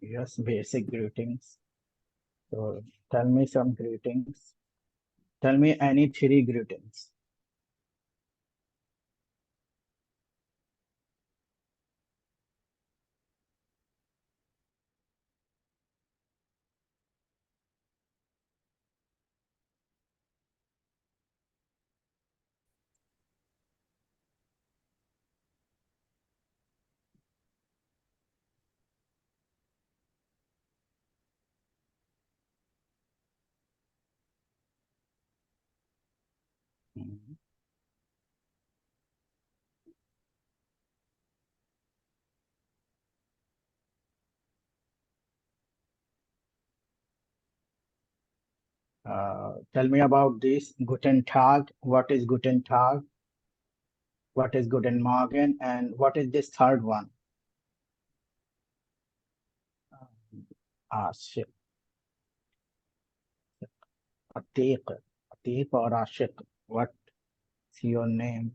Yes, basic greetings. So tell me some greetings. Tell me any three greetings. Mhm. Tell me about this Guten Tag. What is Guten Tag? What is Guten Morgen? And what is this third one? Ashik, Atiq, Atiq or Ashik. What's your name?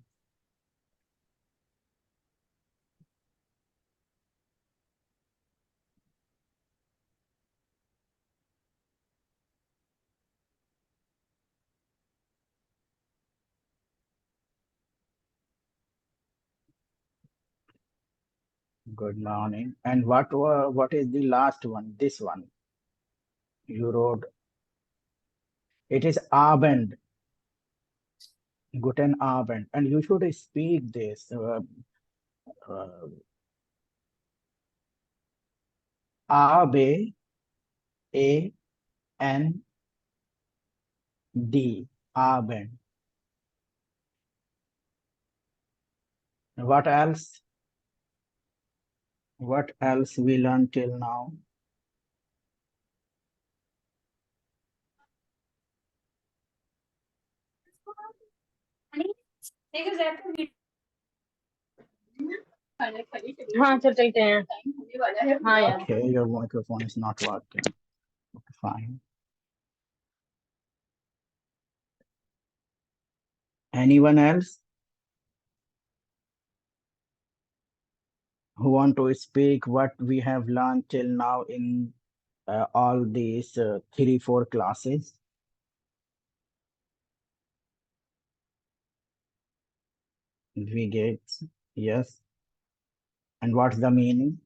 Good morning. And what is the last one? This one you wrote. It is Abend. Guten Abend. And you should speak this. Uh, Abe, A N D, Abend. What else? What else we learned till now? हाँ चल चलते हैं हाँ यार Okay, your microphone is not working. Okay, fine. Anyone else who want to speak what we have learned till now in all these three, four classes? We get, yes. And what's the meaning?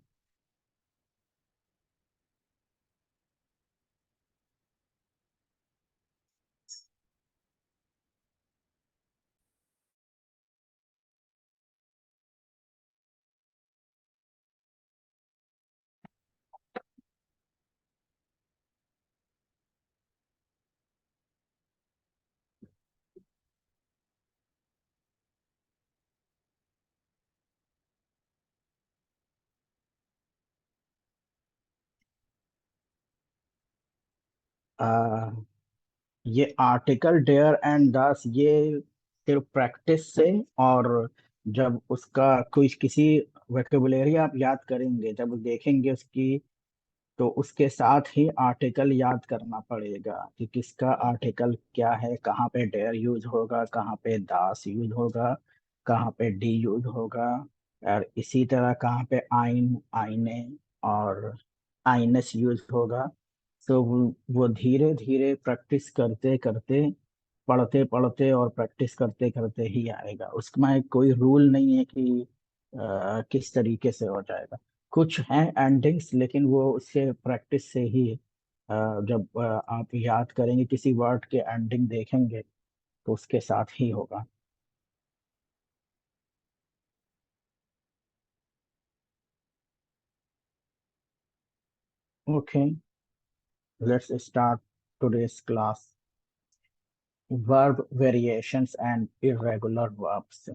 Uh, ये article dare and दस ये सिर्फ practice से और जब उसका कोई किसी वोकेबुलरी आप याद करेंगे जब देखेंगे उसकी तो उसके साथ ही आर्टिकल याद करना पड़ेगा कि किसका आर्टिकल क्या है कहाँ पे डेयर यूज होगा कहाँ पे दास यूज होगा कहाँ पे डी यूज होगा और इसी तरह कहाँ पे आइन आईने और आइनस यूज होगा। तो वो धीरे धीरे प्रैक्टिस करते करते पढ़ते पढ़ते और प्रैक्टिस करते करते ही आएगा। उसमें कोई रूल नहीं है कि किस तरीके से हो जाएगा। कुछ हैं एंडिंग्स लेकिन वो उससे प्रैक्टिस से ही जब आप याद करेंगे किसी वर्ड के एंडिंग देखेंगे तो उसके साथ ही होगा। Okay, let's start today's class. Verb variations and irregular verbs.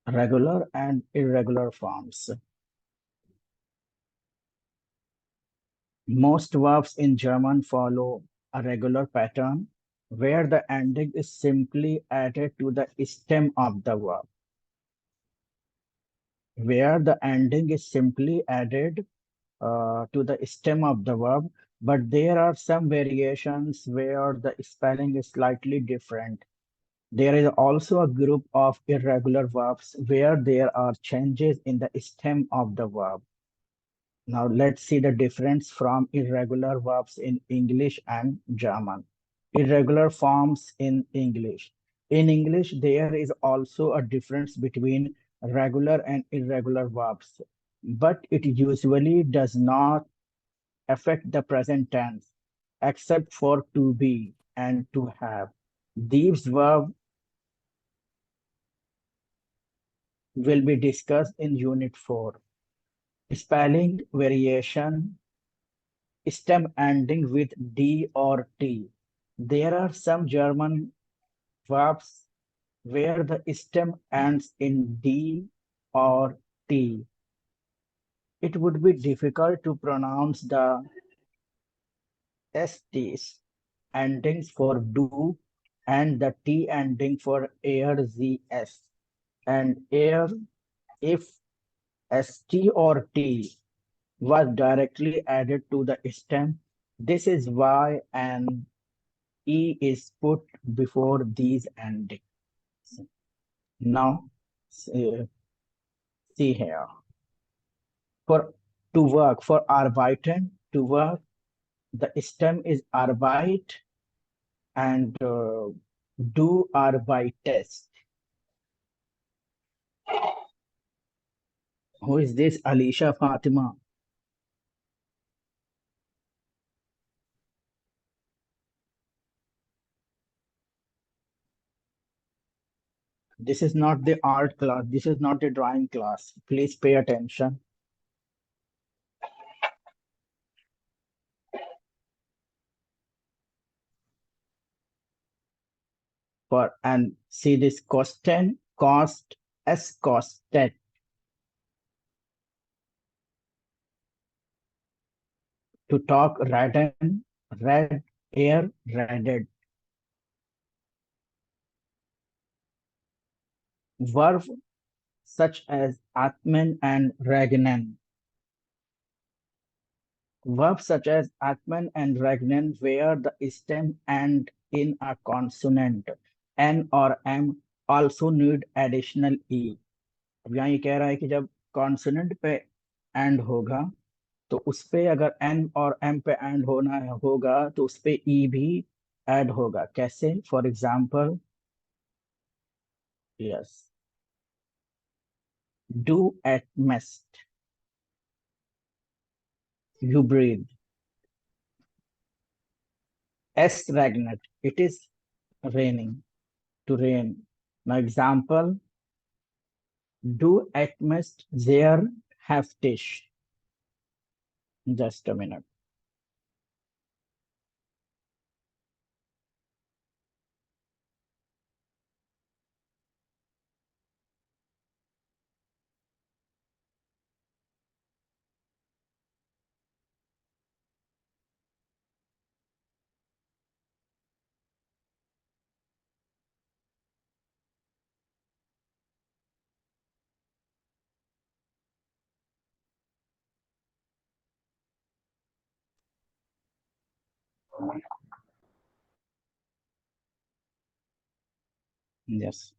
Regular and irregular forms. Most verbs in German follow a regular pattern where the ending is simply added to the stem of the verb. Where the ending is simply added to the stem of the verb, but there are some variations where the spelling is slightly different. There is also a group of irregular verbs where there are changes in the stem of the verb. Now let's see the difference from irregular verbs in English and German. Irregular forms in English. In English, there is also a difference between regular and irregular verbs, but it usually does not affect the present tense, except for to be and to have. These verbs will be discussed in Unit 4. Spelling variation, stem ending with D or T. There are some German verbs where the stem ends in D or T. It would be difficult to pronounce the STs endings for do and the T ending for air ZS and air if ST or T was directly added to the stem. This is why an E is put before these endings. Now, see here. For to work, for arbeiten, to work, the stem is arbeit and do arbeitest. Who is this? Alicia Fatima. This is not the art class. This is not the drawing class. Please pay attention. For and see this costen, cost, s costed. To talk, redden, red, air, redded. Verb such as atman and regnen. Verbs such as atman and regnen where the stem end in a consonant n or m also need additional e. अब यहाँ ये कह रहा है कि जब consonant पे and होगा तो उस पे अगर एन और एम पे एंड होना होगा तो उस पे ई भी ऐड होगा कैसे फॉर एग्जाम्पल यस डू एट मेस्ट यू ब्रीद एस रेगनेट it is raining to rain. Now example do at most there heftig. Just a minute. Yes.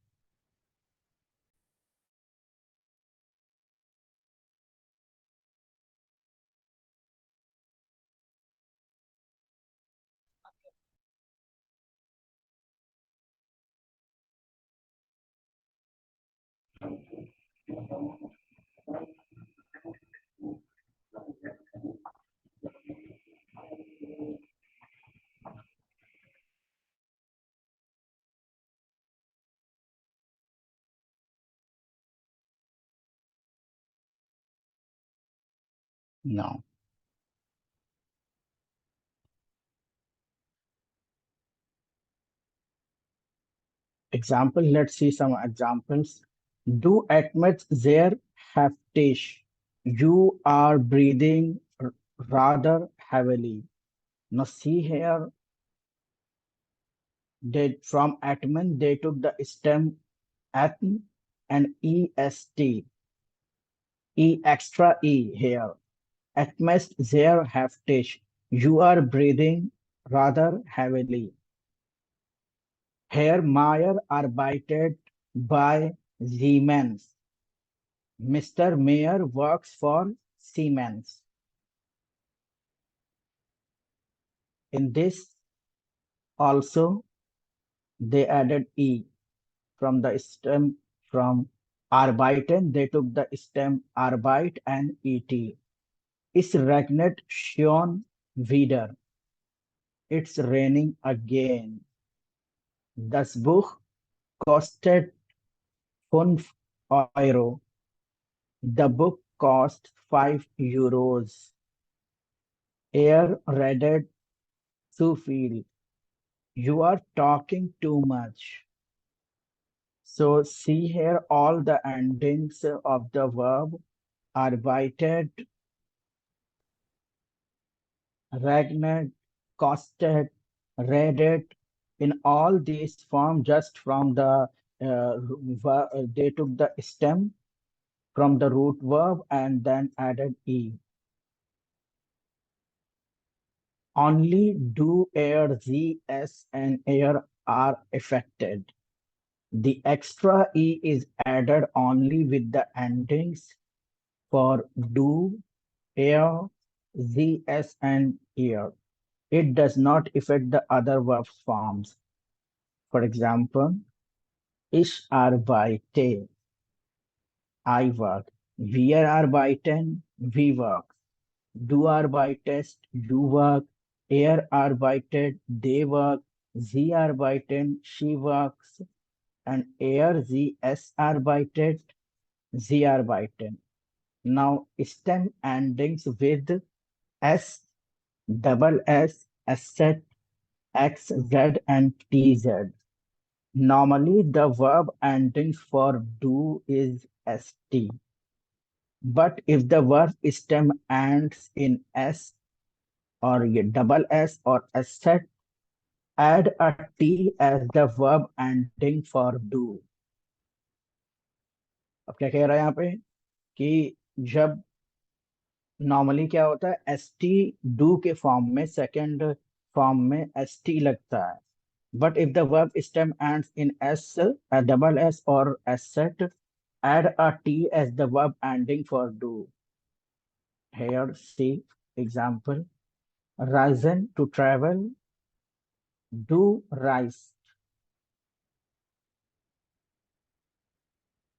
No. Example, let's see some examples. Do admit there heftig. You are breathing rather heavily. Now see here, they from atman they took the stem atm and est, e extra e here. Atmest there heftig. You are breathing rather heavily. Herr Mayer arbeitet bei Siemens. Mr. Mayer works for Siemens. In this also they added E from the stem from arbeiten. They took the stem arbeit and et. Es regnet schon wieder. It's raining again. Das Buch kostet 5 Euro. The book cost 5 Euros. Er redet zu viel. You are talking too much. So see here all the endings of the verb arbeitet, regnet, costed, redet. In all these forms, just from the they took the stem from the root verb and then added e. Only do, air, z, s, and air are affected. The extra e is added only with the endings for do, air, zs, and ear. It does not affect the other verb forms. For example, ich arbeite, I work. Wir arbeiten, we work. Du arbeitest, you work. Er arbeitet, they work. Sie arbeiten, she works. And er, sie, es arbeitet, sie arbeiten. Now stem endings with s, double s, set, x, z, and tz. Normally the verb endings for do is st. But if the verb stem ends in s or a double s or set, add a t as the verb ending for do. अब क्या कह रहा है यहाँ पे कि जब normally क्या होता है एस टी डू के फॉर्म में सेकंड फॉर्म में एस टी लगता है but if the verb stem ends in S double S और एस सेट add a t as the verb ending for do. Here see example: reisen to travel, do rise,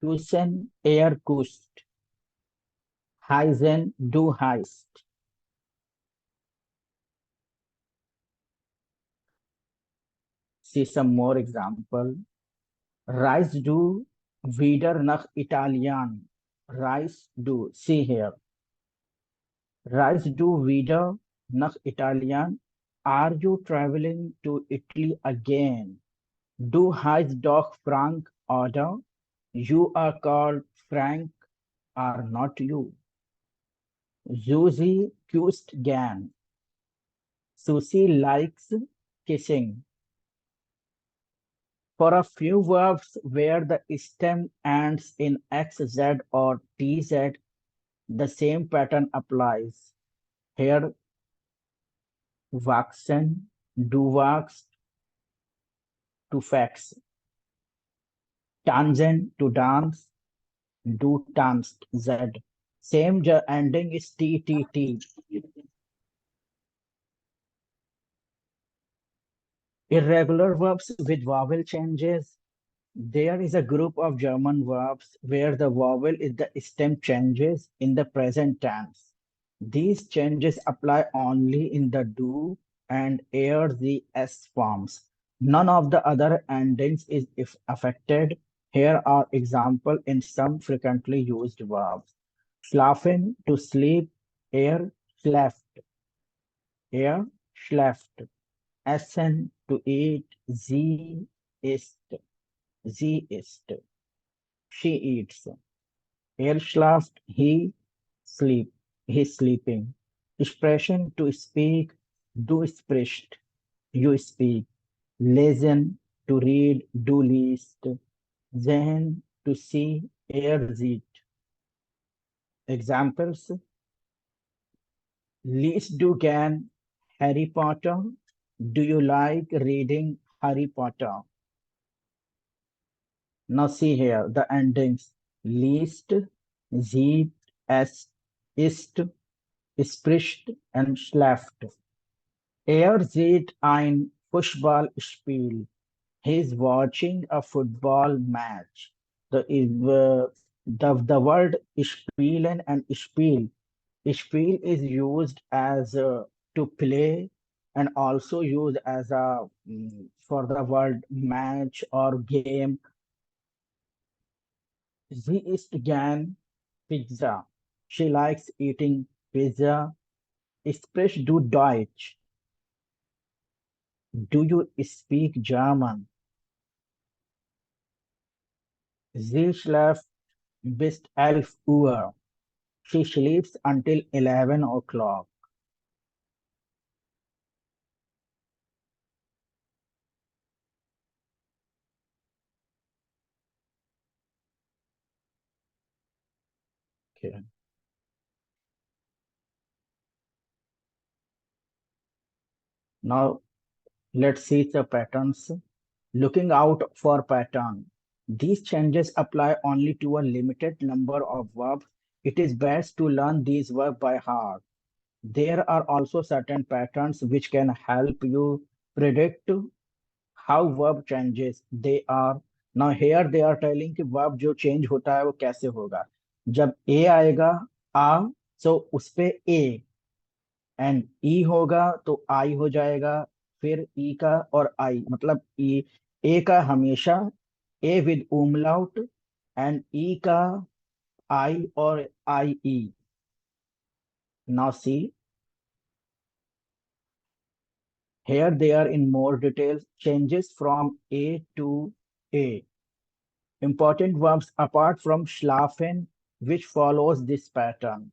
küssen er küsst, heisen du heist. See some more example. Reist du wieder nach Italien? Reist du, see here. Reist du wieder nach Italien? Are you traveling to Italy again? Du heißt doch Frank, oder? You are called Frank, are not you? Susie küsst gern. Susie likes kissing. For a few verbs where the stem ends in xz or tz, the same pattern applies. Here, wachsen, du wachst, to fax. Tanzen, to dance, du tanzt, z. Same ending is ttt. Irregular verbs with vowel changes. There is a group of German verbs where the vowel is the stem changes in the present tense. These changes apply only in the do and er the s forms. None of the other endings is if affected. Here are examples in some frequently used verbs. Schlafen, to sleep, er schläft, er schläft. Essen, to eat, sie isst, sie isst. She eats. Er schläft, he's sleeping. Sprechen, to speak, du sprichst, you speak. Lesen, to read, du liest. Sehen, to see, sieht. Examples: liest du gern Harry Potter? Do you like reading Harry Potter? Now see here the endings: least, sieht, es, ist, spricht, and schläft. Er sieht ein Fußballspiel. He's watching a football match. The word spielen and Spiel. Spiel is used as to play and also used as a for the word match or game. Sie isst gern Pizza. She likes eating pizza. Sprichst du Deutsch? Do you speak German? Sie schläft bis 11 Uhr. She sleeps until 11 o'clock. Okay. Now let's see the patterns. Looking out for pattern. These changes apply only to a limited number of verbs. It is best to learn these verbs by heart. There are also certain patterns which can help you predict how verb changes. They are now here they are telling कि verb जो change होता है वो कैसे होगा. जब a आएगा आ so उस पे a एंड ई होगा तो आई हो जाएगा. फिर ई का और आई मतलब ई ए का हमेशा A with umlaut and E का आई और I E. Now see here they are in more details changes from a to a. Important verbs apart from schlafen which follows this pattern: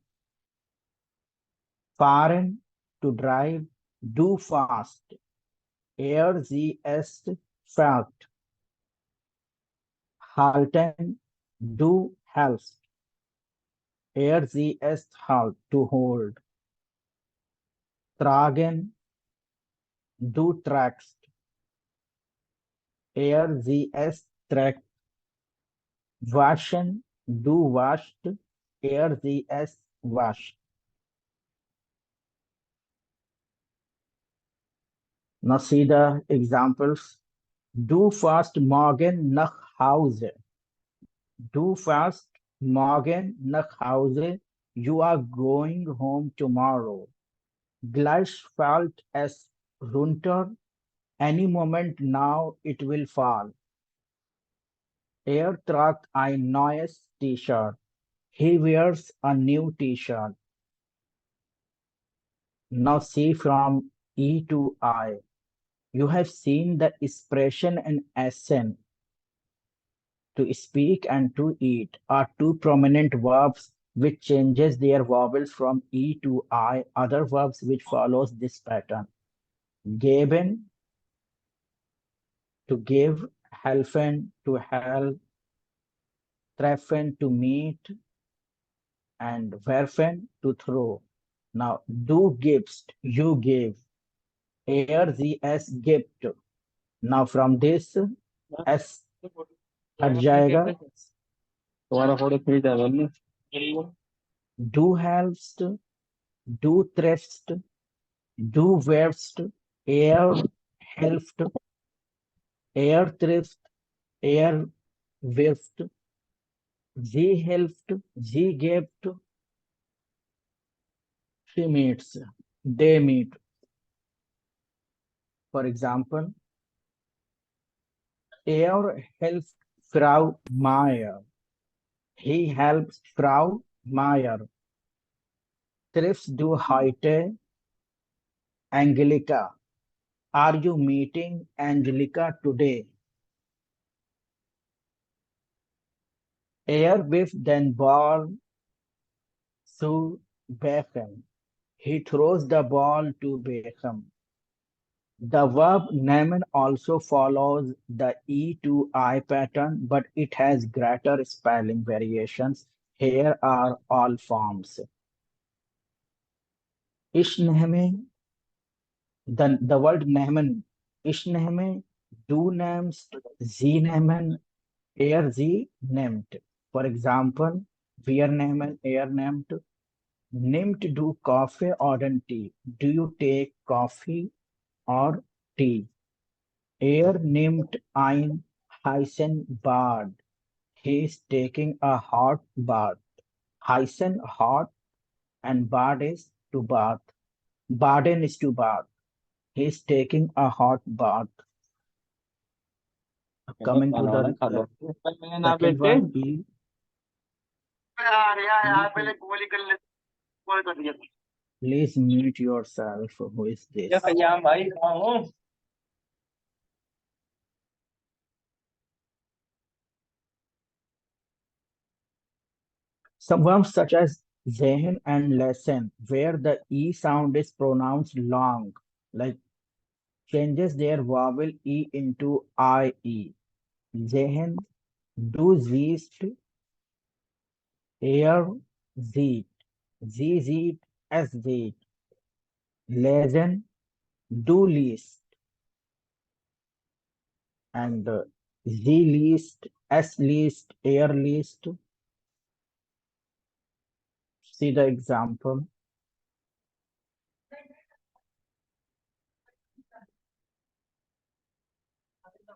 fahren to drive, do fast, er sie es fährt, halten, du hältst, er sie es halt, to hold, tragen, du trägst, er sie es trägt, waschen, du waschst, er sie es wascht. Now see the examples. Du fährst morgen nach Hause. Du fährst morgen nach Hause. You are going home tomorrow. Gleich fällt es runter. Any moment now it will fall. Er trägt ein neues T-shirt. He wears a new T-shirt. Now see from E to I. You have seen the expression and accent. To speak and to eat are two prominent verbs which changes their vowels from E to I. Other verbs which follows this pattern: geben, to give, helfen, to help, treffen, to meet, and werfen, to throw. Now, du gibst, you give. Er, sie, es gibt. Now, from this, S हट जाएगा. तुम्हारा photo खींच है बोलने Du helpst, du treffst, du wirfst, er helft, er trifft, er wirft, sie hilft, sie gibt, she meets, they meet. For example, er helft Frau Meyer. He helps Frau Meyer. Triffst du heute Angelika? Are you meeting Angelica today? Er wirft den Ball zu Beckham. He throws the ball to Beckham. The verb nehmen also follows the E to I pattern, but it has greater spelling variations. Here are all forms. Ich nehme, the word nehmen, ich nehme, du nimmst, sie nehmen, Er sie nimmt. For example, wir nehmen, er nimmt. Nimmt du Kaffee oder Tee? Do you take coffee or tea? Er nimmt ein heißen Bad. He is taking a hot bath. Heißen hot and bad is to bath. Baden is to bath. He is taking a hot bath. चलो Coming to खाना वाना the खा लो मैं ना second बेटे one, यार यार यार please, पहले गोली कर ले गोली कर दिया please mute yourself. Who is ये this? भैया भाई कहाँ हो Some verbs such as zehen and lesson, where the E sound is pronounced long, like changes their vowel E into IE. Zehen, du siehst, er sieht, sie sieht, es sieht. Lesen, du liest, and sie liest, es liest, er liest. See the example.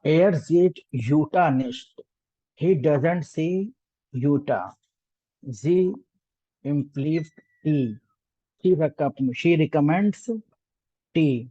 Er sieht Jutta nicht. He doesn't see Jutta. Sie employs tea. She recommends tea.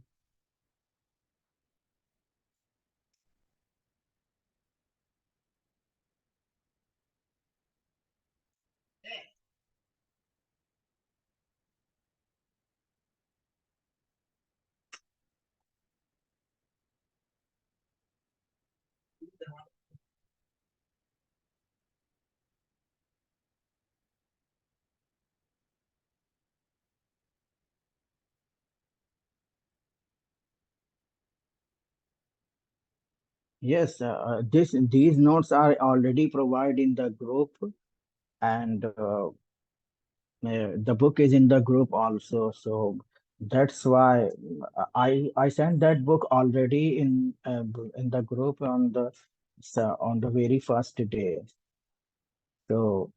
Yes, these notes are already provided in the group, and the book is in the group also. So that's why I sent that book already in the group on the very first day. So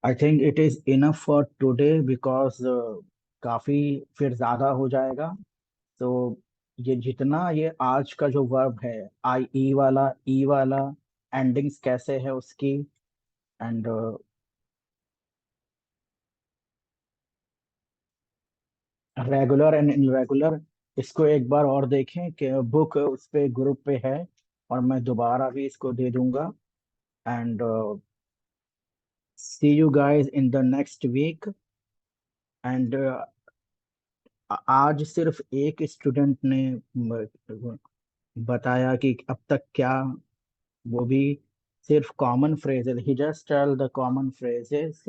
I think it is enough for today because काफी फिर ज्यादा हो जाएगा. तो ये जितना ये आज का जो वर्ब है आई ई वाला एंडिंग्स कैसे है उसकी एंड रेगुलर एंड इनरेगुलर इसको एक बार और देखें कि बुक उस पे ग्रुप पे है और मैं दोबारा भी इसको दे दूंगा and see you guys in the next week and आज सिर्फ एक स्टूडेंट ने बताया कि अब तक क्या वो भी सिर्फ कॉमन फ्रेजेस ही just tell the common phrases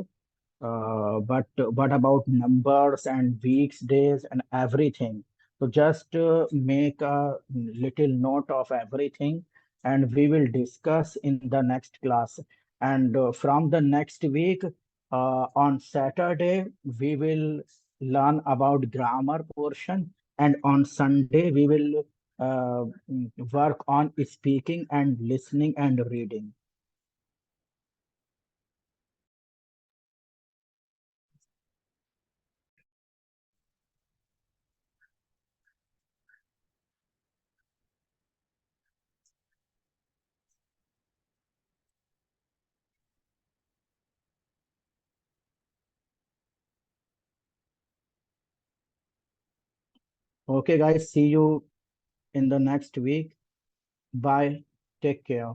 but about numbers and weeks days and everything, so just make a little note of everything and we will discuss in the next class. And from the next week on Saturday we will learn about grammar portion, and on Sunday we will uh, work on speaking and listening and reading. Okay guys, see you in the next week. Bye. Take care.